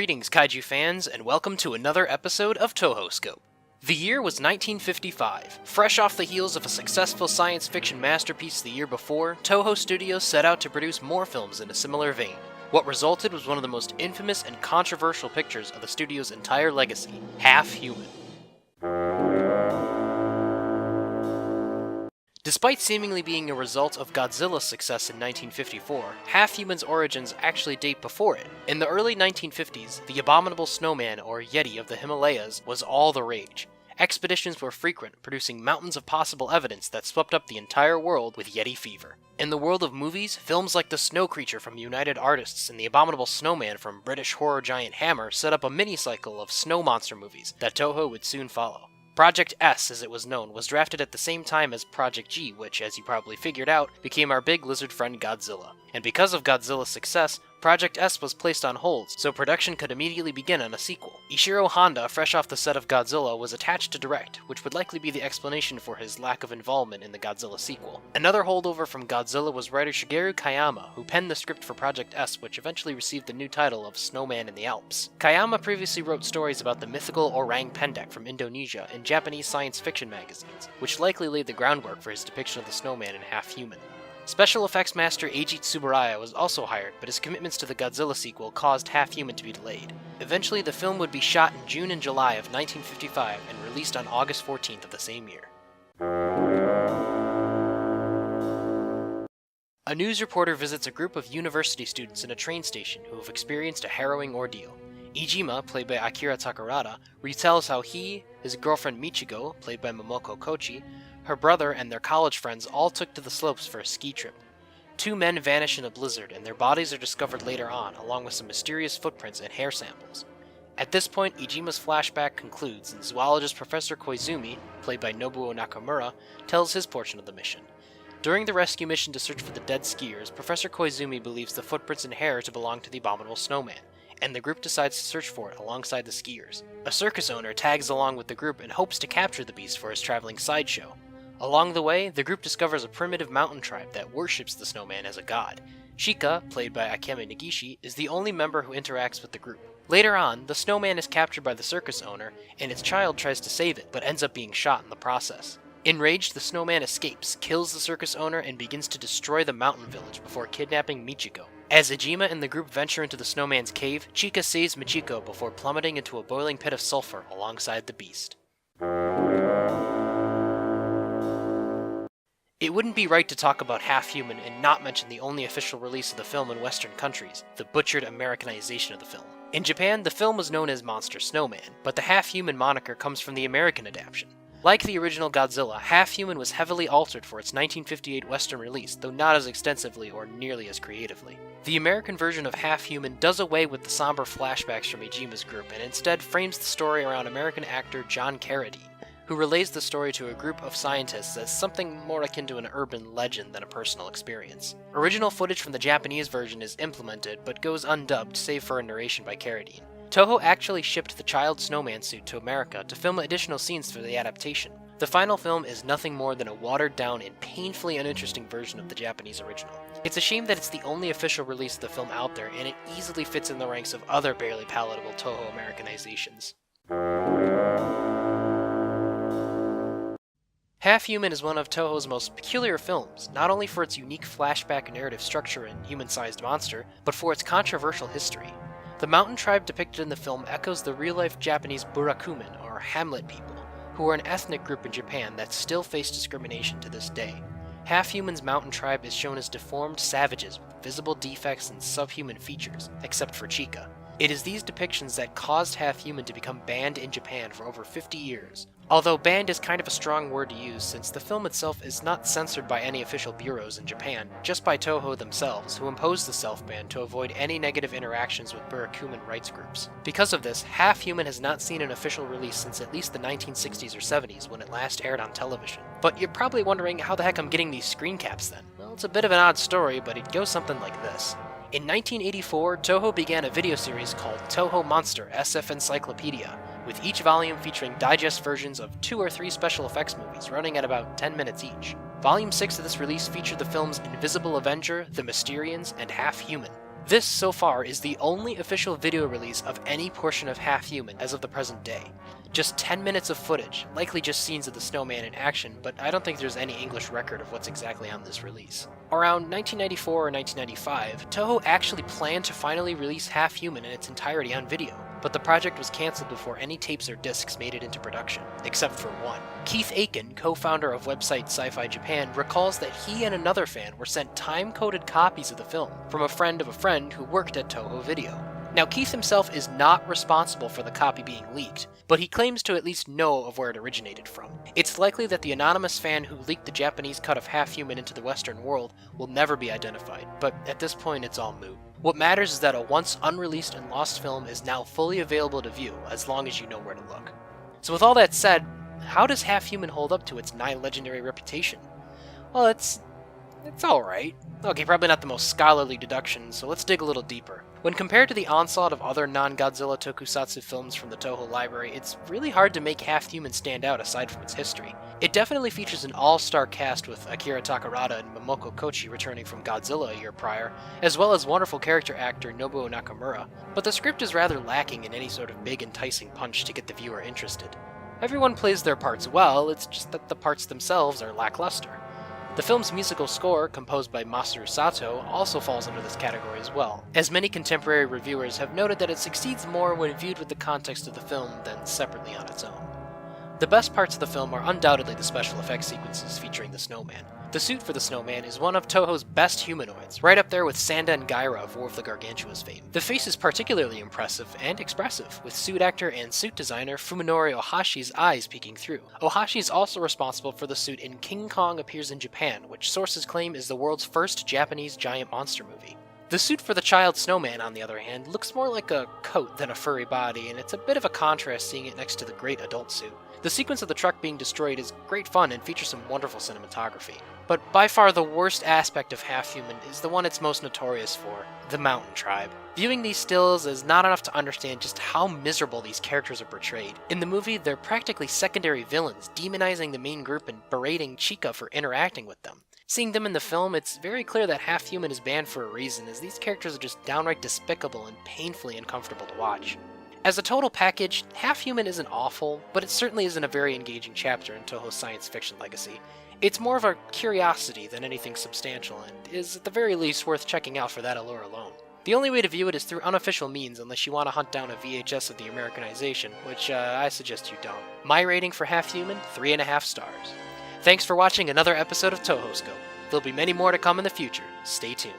Greetings, kaiju fans, and welcome to another episode of TohoScope. The year was 1955. Fresh off the heels of a successful science fiction masterpiece the year before, Toho Studios set out to produce more films in a similar vein. What resulted was one of the most infamous and controversial pictures of the studio's entire legacy, Half Human. Despite seemingly being a result of Godzilla's success in 1954, Half Human's origins actually date before it. In the early 1950s, the Abominable Snowman, or Yeti of the Himalayas, was all the rage. Expeditions were frequent, producing mountains of possible evidence that swept up the entire world with Yeti fever. In the world of movies, films like The Snow Creature from United Artists and The Abominable Snowman from British horror giant Hammer set up a mini-cycle of snow monster movies that Toho would soon follow. Project S, as it was known, was drafted at the same time as Project G, which, as you probably figured out, became our big lizard friend Godzilla. And because of Godzilla's success, Project S was placed on hold, so production could immediately begin on a sequel. Ishiro Honda, fresh off the set of Godzilla, was attached to direct, which would likely be the explanation for his lack of involvement in the Godzilla sequel. Another holdover from Godzilla was writer Shigeru Kayama, who penned the script for Project S, which eventually received the new title of Snowman in the Alps. Kayama previously wrote stories about the mythical orang pendek from Indonesia in Japanese science fiction magazines, which likely laid the groundwork for his depiction of the snowman in Half Human. Special effects master Eiji Tsuburaya was also hired, but his commitments to the Godzilla sequel caused Half Human to be delayed. Eventually, the film would be shot in June and July of 1955 and released on August 14th of the same year. A news reporter visits a group of university students in a train station who have experienced a harrowing ordeal. Ijima, played by Akira Takarada, retells how he, his girlfriend Michigo, played by Momoko Kochi, her brother, and their college friends all took to the slopes for a ski trip. Two men vanish in a blizzard, and their bodies are discovered later on, along with some mysterious footprints and hair samples. At this point, Ijima's flashback concludes, and zoologist Professor Koizumi, played by Nobuo Nakamura, tells his portion of the mission. During the rescue mission to search for the dead skiers, Professor Koizumi believes the footprints and hair to belong to the Abominable Snowman, and the group decides to search for it alongside the skiers. A circus owner tags along with the group and hopes to capture the beast for his traveling sideshow. Along the way, the group discovers a primitive mountain tribe that worships the snowman as a god. Shika, played by Akemi Negishi, is the only member who interacts with the group. Later on, the snowman is captured by the circus owner, and its child tries to save it, but ends up being shot in the process. Enraged, the snowman escapes, kills the circus owner, and begins to destroy the mountain village before kidnapping Michiko. As Ijima and the group venture into the snowman's cave, Chika saves Michiko before plummeting into a boiling pit of sulfur alongside the beast. It wouldn't be right to talk about Half Human and not mention the only official release of the film in Western countries, the butchered Americanization of the film. In Japan, the film was known as Monster Snowman, but the Half Human moniker comes from the American adaptation. Like the original Godzilla, Half Human was heavily altered for its 1958 Western release, though not as extensively or nearly as creatively. The American version of Half Human does away with the somber flashbacks from Ijima's group and instead frames the story around American actor John Carradine, who relays the story to a group of scientists as something more akin to an urban legend than a personal experience. Original footage from the Japanese version is implemented, but goes undubbed save for a narration by Carradine. Toho actually shipped the child snowman suit to America to film additional scenes for the adaptation. The final film is nothing more than a watered-down and painfully uninteresting version of the Japanese original. It's a shame that it's the only official release of the film out there, and it easily fits in the ranks of other barely palatable Toho Americanizations. Half Human is one of Toho's most peculiar films, not only for its unique flashback narrative structure and human-sized monster, but for its controversial history. The mountain tribe depicted in the film echoes the real-life Japanese Burakumin, or Hamlet people, who are an ethnic group in Japan that still face discrimination to this day. Half Human's mountain tribe is shown as deformed savages with visible defects and subhuman features, except for Chika. It is these depictions that caused Half Human to become banned in Japan for over 50 years. Although banned is kind of a strong word to use since the film itself is not censored by any official bureaus in Japan, just by Toho themselves, who imposed the self-ban to avoid any negative interactions with Burakumin rights groups. Because of this, Half Human has not seen an official release since at least the 1960s or 70s when it last aired on television. But you're probably wondering how the heck I'm getting these screen caps then. Well, it's a bit of an odd story, but it goes something like this. In 1984, Toho began a video series called Toho Monster SF Encyclopedia, with each volume featuring digest versions of 2 or 3 special effects movies running at about 10 minutes each. Volume 6 of this release featured the films Invisible Avenger, The Mysterians, and Half Human. This, so far, is the only official video release of any portion of Half Human as of the present day. Just 10 minutes of footage, likely just scenes of the Snowman in action, but I don't think there's any English record of what's exactly on this release. Around 1994 or 1995, Toho actually planned to finally release Half Human in its entirety on video, but the project was cancelled before any tapes or discs made it into production, except for one. Keith Aiken, co-founder of website Sci-Fi Japan, recalls that he and another fan were sent time-coded copies of the film from a friend of a friend who worked at Toho Video. Now, Keith himself is not responsible for the copy being leaked, but he claims to at least know of where it originated from. It's likely that the anonymous fan who leaked the Japanese cut of Half Human into the Western world will never be identified, but at this point it's all moot. What matters is that a once unreleased and lost film is now fully available to view, as long as you know where to look. So with all that said, how does Half Human hold up to its nigh legendary reputation? Well, it's alright. Okay, probably not the most scholarly deduction, so let's dig a little deeper. When compared to the onslaught of other non-Godzilla tokusatsu films from the Toho library, it's really hard to make Half Human stand out aside from its history. It definitely features an all-star cast with Akira Takarada and Momoko Kochi returning from Godzilla a year prior, as well as wonderful character actor Nobuo Nakamura, but the script is rather lacking in any sort of big enticing punch to get the viewer interested. Everyone plays their parts well, it's just that the parts themselves are lackluster. The film's musical score, composed by Masaru Sato, also falls under this category as well, as many contemporary reviewers have noted that it succeeds more when viewed with the context of the film than separately on its own. The best parts of the film are undoubtedly the special effects sequences featuring the Snowman. The suit for the Snowman is one of Toho's best humanoids, right up there with Sanda and Gaira of War of the Gargantua's fame. The face is particularly impressive and expressive, with suit actor and suit designer Fuminori Ohashi's eyes peeking through. Ohashi is also responsible for the suit in King Kong Appears in Japan, which sources claim is the world's first Japanese giant monster movie. The suit for the child Snowman, on the other hand, looks more like a coat than a furry body, and it's a bit of a contrast seeing it next to the great adult suit. The sequence of the truck being destroyed is great fun and features some wonderful cinematography. But by far the worst aspect of Half Human is the one it's most notorious for, the Mountain Tribe. Viewing these stills is not enough to understand just how miserable these characters are portrayed. In the movie, they're practically secondary villains, demonizing the main group and berating Chica for interacting with them. Seeing them in the film, it's very clear that Half Human is banned for a reason, as these characters are just downright despicable and painfully uncomfortable to watch. As a total package, Half Human isn't awful, but it certainly isn't a very engaging chapter in Toho's science fiction legacy. It's more of a curiosity than anything substantial, and is at the very least worth checking out for that allure alone. The only way to view it is through unofficial means unless you want to hunt down a VHS of the Americanization, which I suggest you don't. My rating for Half Human, 3.5 stars. Thanks for watching another episode of TohoScope. There'll be many more to come in the future. Stay tuned.